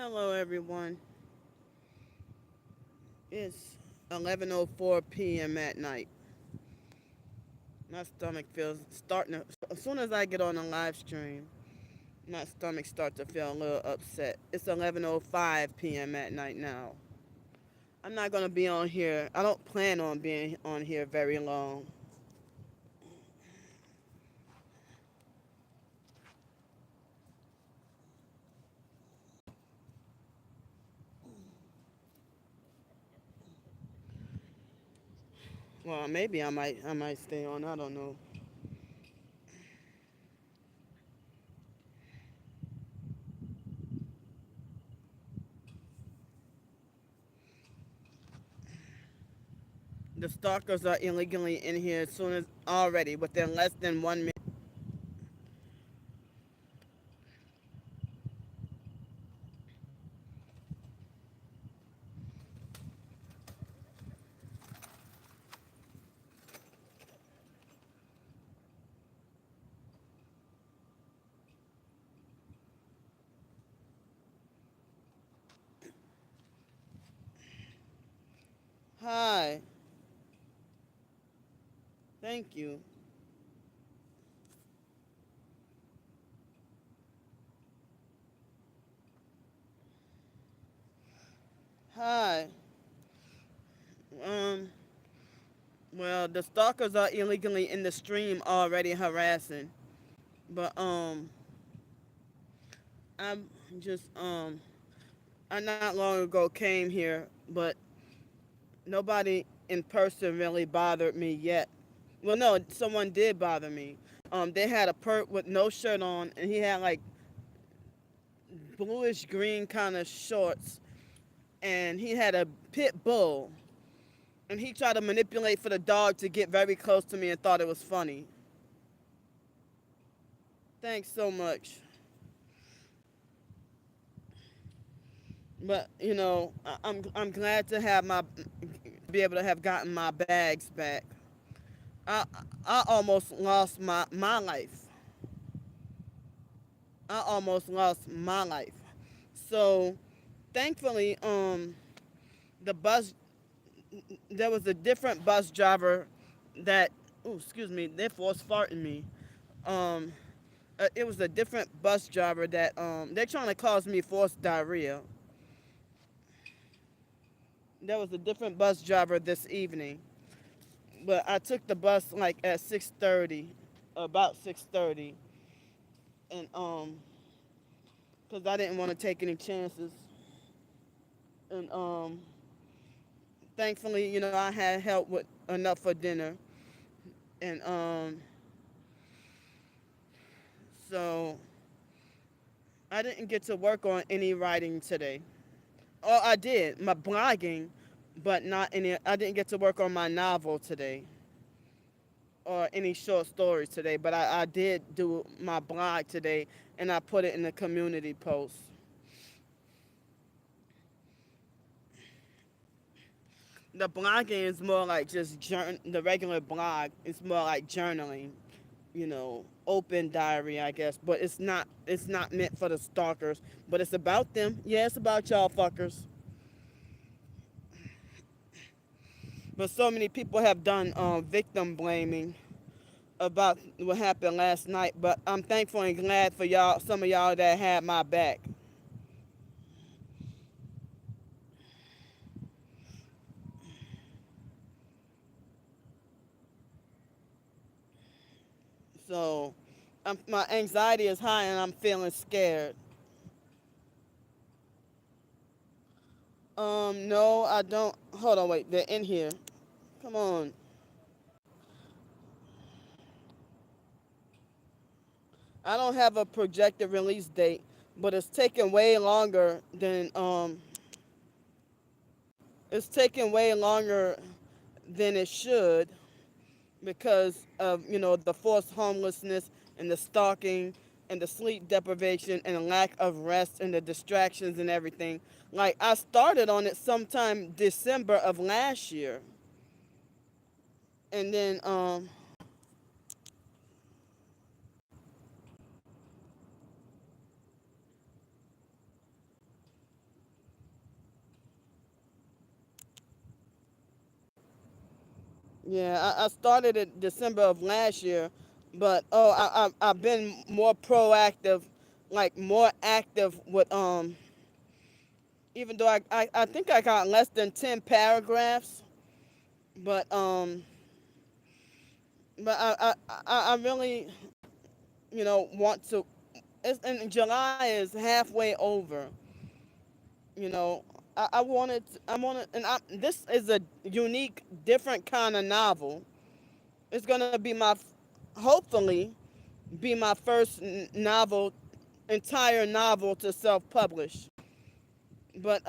Hello, everyone. It's 11:04 p.m. at night. My stomach feels starting to. As soon as I get on a live stream, my stomach starts to feel a little upset. It's 11:05 p.m. at night now. I'm not gonna be on here. I don't plan on being on here very long. Well, maybe I might stay on. I don't know. The stalkers are illegally in here as soon as already within less than 1 minute. Hi. Thank you. Hi. Um. Well, the stalkers are illegally in the stream already harassing. But I'm just I not long ago came here, but nobody in person really bothered me yet. Well, no, someone did bother me. They had a perp with no shirt on, and he had like bluish green kind of shorts, and he had a pit bull, and he tried to manipulate for the dog to get very close to me and thought it was funny. Thanks so much. But I'm glad to have my be able to have gotten my bags back. I I almost lost my life. I almost lost my life. So thankfully, the bus there was a different bus driver that. Oh, excuse me, they're force farting me. Um, it was a different bus driver that they're trying to cause me forced diarrhea. There was a different bus driver this evening, but I took the bus like at 6:30, about 6:30, and cause I didn't want to take any chances, and thankfully, I had help with enough for dinner, and so I didn't get to work on any writing today. Oh, I did my blogging, but not any. I didn't get to work on my novel today or any short stories today, but I did do my blog today, and I put it in the community post. The blogging is more like just the regular blog. It's more like journaling, open diary, I guess. But it's not meant for the stalkers. But it's about them. Yeah, it's about y'all fuckers. But so many people have done victim blaming about what happened last night. But I'm thankful and glad for y'all, some of y'all that had my back. So my anxiety is high and I'm feeling scared. No, I don't. Hold on, wait. They're in here. Come on. I don't have a projected release date, but it's taking way longer than it should because of the forced homelessness and the stalking and the sleep deprivation and the lack of rest and the distractions and everything. Like I started on it sometime December of last year, and then Yeah, I started it December of last year, but oh, I've been more proactive, like more active with even though I think I got less than 10 paragraphs, but I really want to. It's, and July is halfway over. You know, I wanted, and this is a unique, different kind of novel. It's gonna be hopefully, be my first novel, entire novel to self-publish. But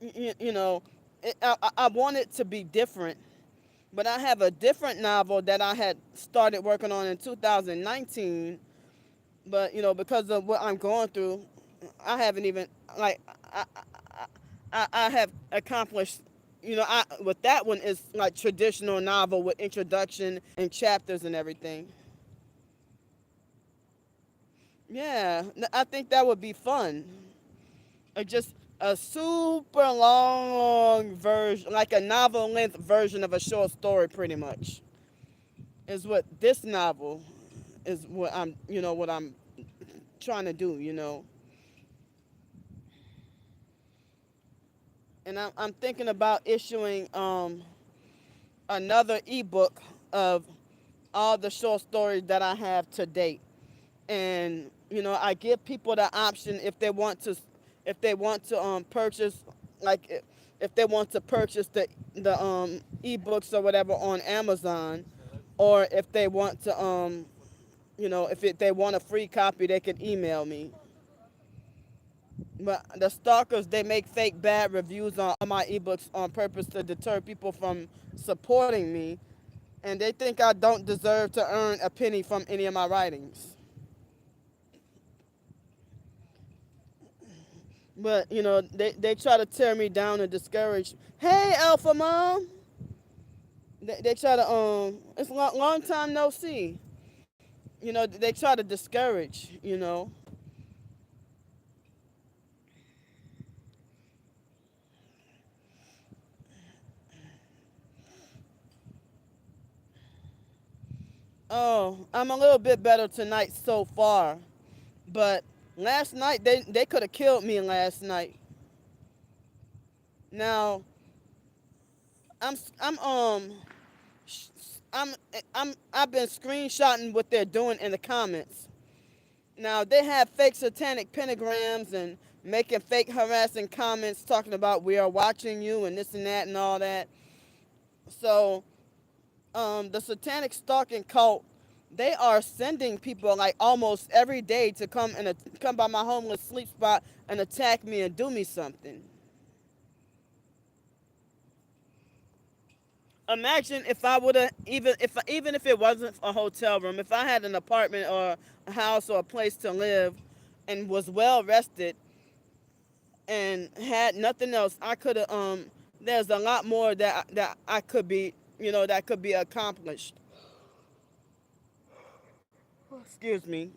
you know, I want it to be different. But I have a different novel that I had started working on in 2019. But because of what I'm going through, I haven't even like I have accomplished. With that one is like traditional novel with introduction and chapters and everything. Yeah, I think that would be fun. Just a super long version, like a novel length version of a short story, pretty much, is what this novel is. What I'm trying to do. And I'm thinking about issuing another ebook of all the short stories that I have to date. And I give people the option if they want to purchase, like if they want to purchase the ebooks or whatever on Amazon, or if they want to they want a free copy, they can email me. But the stalkers, they make fake bad reviews on all my ebooks on purpose to deter people from supporting me, and they think I don't deserve to earn a penny from any of my writings. But they try to tear me down and discourage. Hey, Alpha Mom. They try to It's a long time no see. They try to discourage. Oh, I'm a little bit better tonight so far, but last night they could have killed me last night. Now I'm I'm sh- I've been screenshotting what they're doing in the comments. Now they have fake satanic pentagrams and making fake harassing comments talking about we are watching you and this and that and all that. So the satanic stalking cult, they are sending people like almost every day to come by my homeless sleep spot and attack me and do me something. Imagine if I would have, even if it wasn't a hotel room, if I had an apartment or a house or a place to live and was well rested and had nothing else, I could have there's a lot more that I could be, that could be accomplished. Excuse me.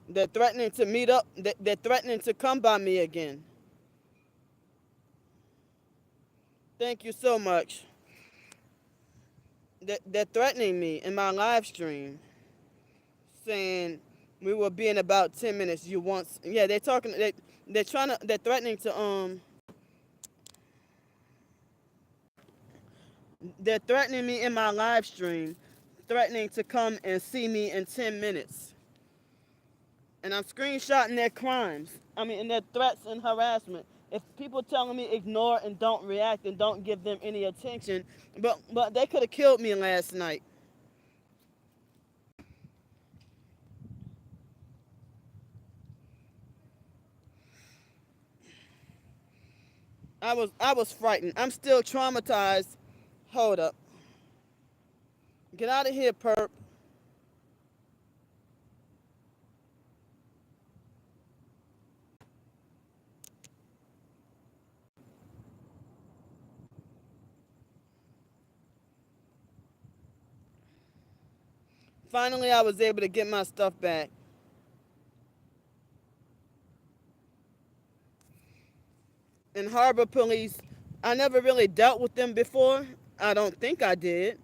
They're threatening to meet up. They're threatening to come by me again. Thank you so much. They're threatening me in my live stream, saying we will be in about 10 minutes. You want? Yeah, they're talking. They're threatening to They're threatening me in my live stream, threatening to come and see me in 10 minutes. And I'm screenshotting their crimes. I mean, and their threats and harassment. If people telling me ignore and don't react and don't give them any attention, but they could have killed me last night. I was frightened. I'm still traumatized. Hold up. Get out of here, perp. Finally, I was able to get my stuff back. And Harbor Police, I never really dealt with them before. I don't think I did.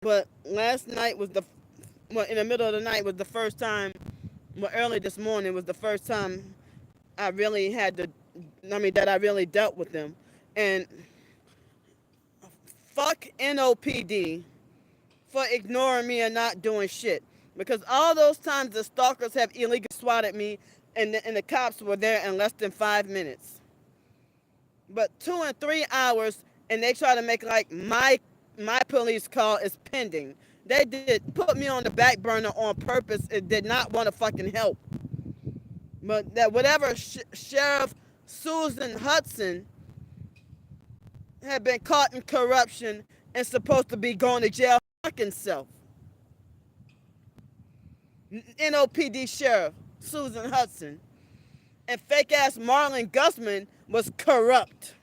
But last night was in the middle of the night was the first time, well, early this morning was the first time I really had to, that I really dealt with them. And fuck NOPD for ignoring me and not doing shit. Because all those times the stalkers have illegally swatted me and the cops were there in less than 5 minutes. But 2 and 3 hours and they try to make like my police call is pending. They did put me on the back burner on purpose. It did not want to fucking help. But that whatever Sheriff Susan Hudson had been caught in corruption and supposed to be going to jail fucking self. NOPD Sheriff Susan Hudson. And fake ass Marlon Gusman was corrupt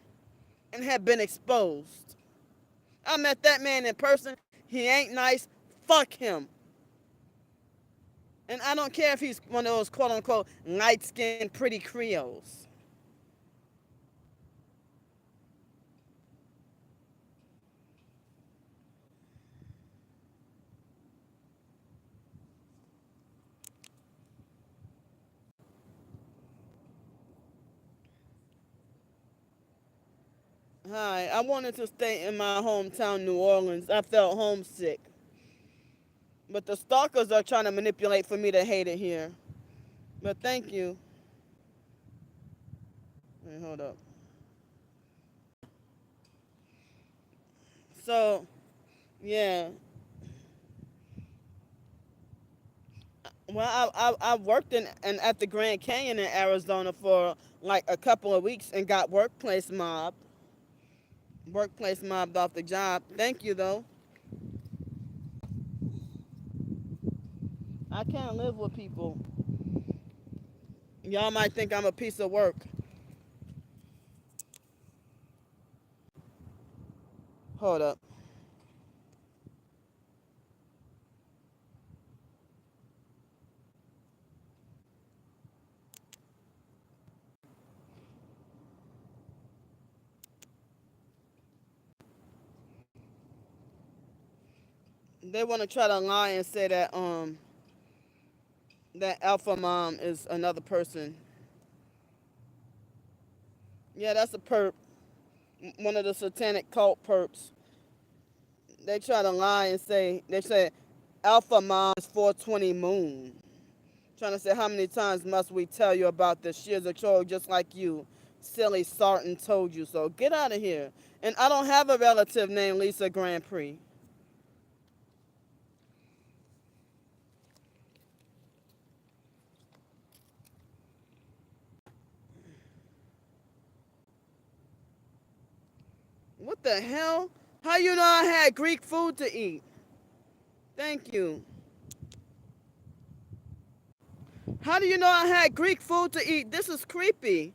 and had been exposed. I met that man in person. He ain't nice. Fuck him. And I don't care if he's one of those quote unquote light skinned pretty Creoles. Hi, I wanted to stay in my hometown, New Orleans. I felt homesick. But the stalkers are trying to manipulate for me to hate it here. But thank you. Wait, hold up. So, yeah. Well, I worked at the Grand Canyon in Arizona for like a couple of weeks and got workplace mobbed. Workplace mobbed off the job. Thank you, though. I can't live with people. Y'all might think I'm a piece of work. Hold up. They want to try to lie and say that Alpha Mom is another person. Yeah, that's a perp. One of the satanic cult perps. They try to lie and they say Alpha Mom's 420 moon. Trying to say how many times must we tell you about this? She is a troll just like you. Silly Sarton told you so. Get out of here. And I don't have a relative named Lisa Grandpre. What the hell? How you know I had Greek food to eat? Thank you. How do you know I had Greek food to eat? This is creepy.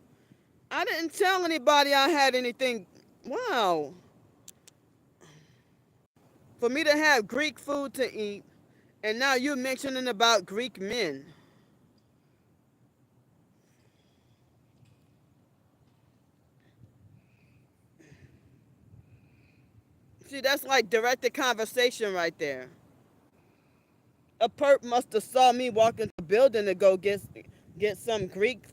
I didn't tell anybody I had anything. Wow. For me to have Greek food to eat, and now you're mentioning about Greek men. See, that's like directed conversation right there. A perp must have saw me walk into the building to go get some Greek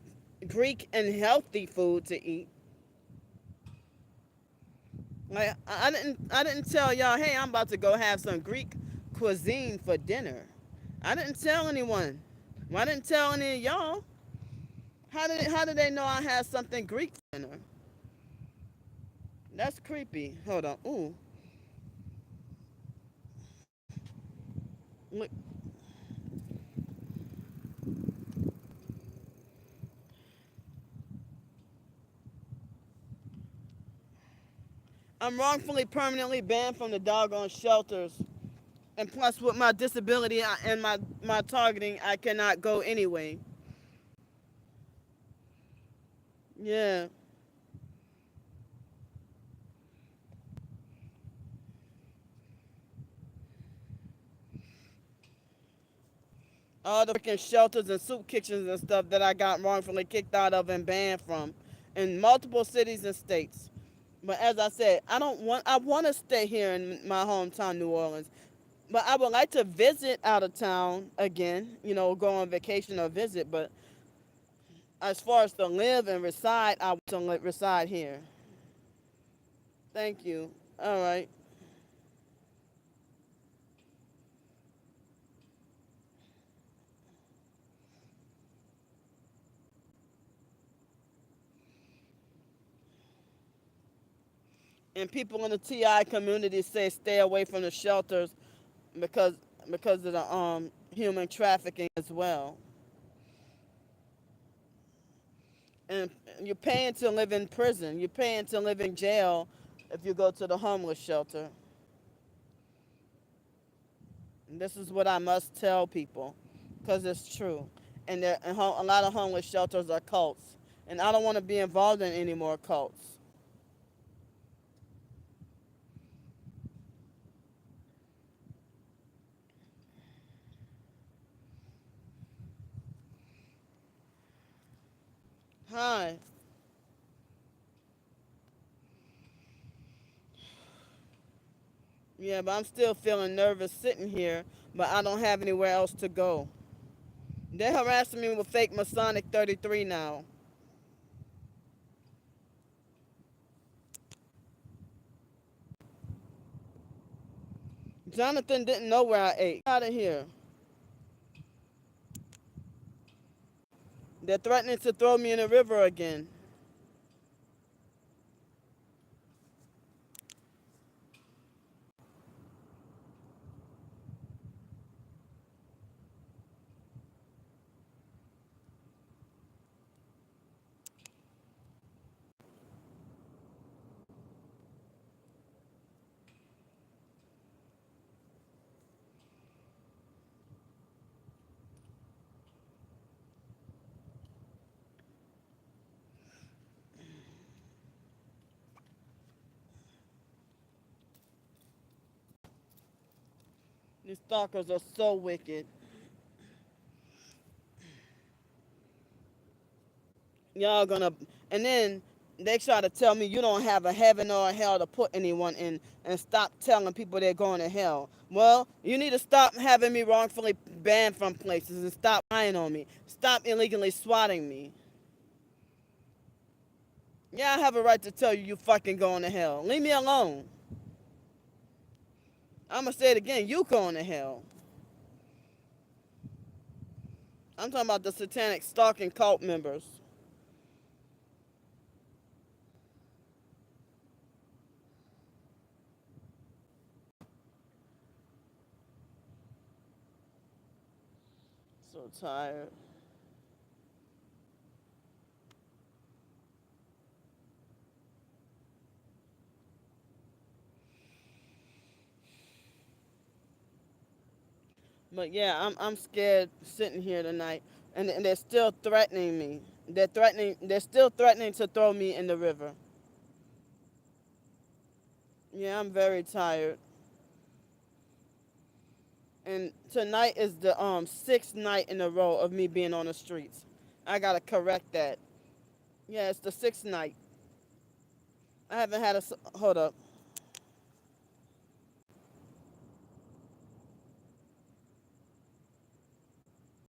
and healthy food to eat. Like I didn't tell y'all, hey, I'm about to go have some Greek cuisine for dinner. I didn't tell anyone. Well, I didn't tell any of y'all. How did they know I had something Greek for dinner? That's creepy. Hold on. Ooh. Look. I'm wrongfully permanently banned from the doggone shelters. And plus, with my disability and my targeting, I cannot go anyway. Yeah. all the freaking shelters and soup kitchens and stuff that I got wrongfully kicked out of and banned from in multiple cities and states. But as I said, I want to stay here in my hometown, New Orleans. But I would like to visit out of town again, go on vacation or visit. But as far as to live and reside, I want to reside here. Thank you. All right. And people in the TI community say stay away from the shelters because because of the human trafficking as well. And you're paying to live in prison. You're paying to live in jail if you go to the homeless shelter. And this is what I must tell people because it's true. A lot of homeless shelters are cults. And I don't want to be involved in any more cults. Hi. Yeah, but I'm still feeling nervous sitting here, but I don't have anywhere else to go. They're harassing me with fake Masonic 33 now. Jonathan didn't know where I ate. Get out of here. They're threatening to throw me in the river again. These stalkers are so wicked. Y'all gonna, and then they try to tell me you don't have a heaven or a hell to put anyone in and stop telling people they're going to hell. Well, you need to stop having me wrongfully banned from places and stop lying on me. Stop illegally swatting me. Yeah, I have a right to tell you fucking going to hell. Leave me alone. I'm gonna say it again. You going to hell. I'm talking about the satanic stalking cult members. So tired. But yeah, I'm scared sitting here tonight, and they're still threatening me. They're still threatening to throw me in the river. Yeah, I'm very tired. And tonight is the sixth night in a row of me being on the streets. I gotta correct that. Yeah, it's the sixth night. I haven't had a hold up.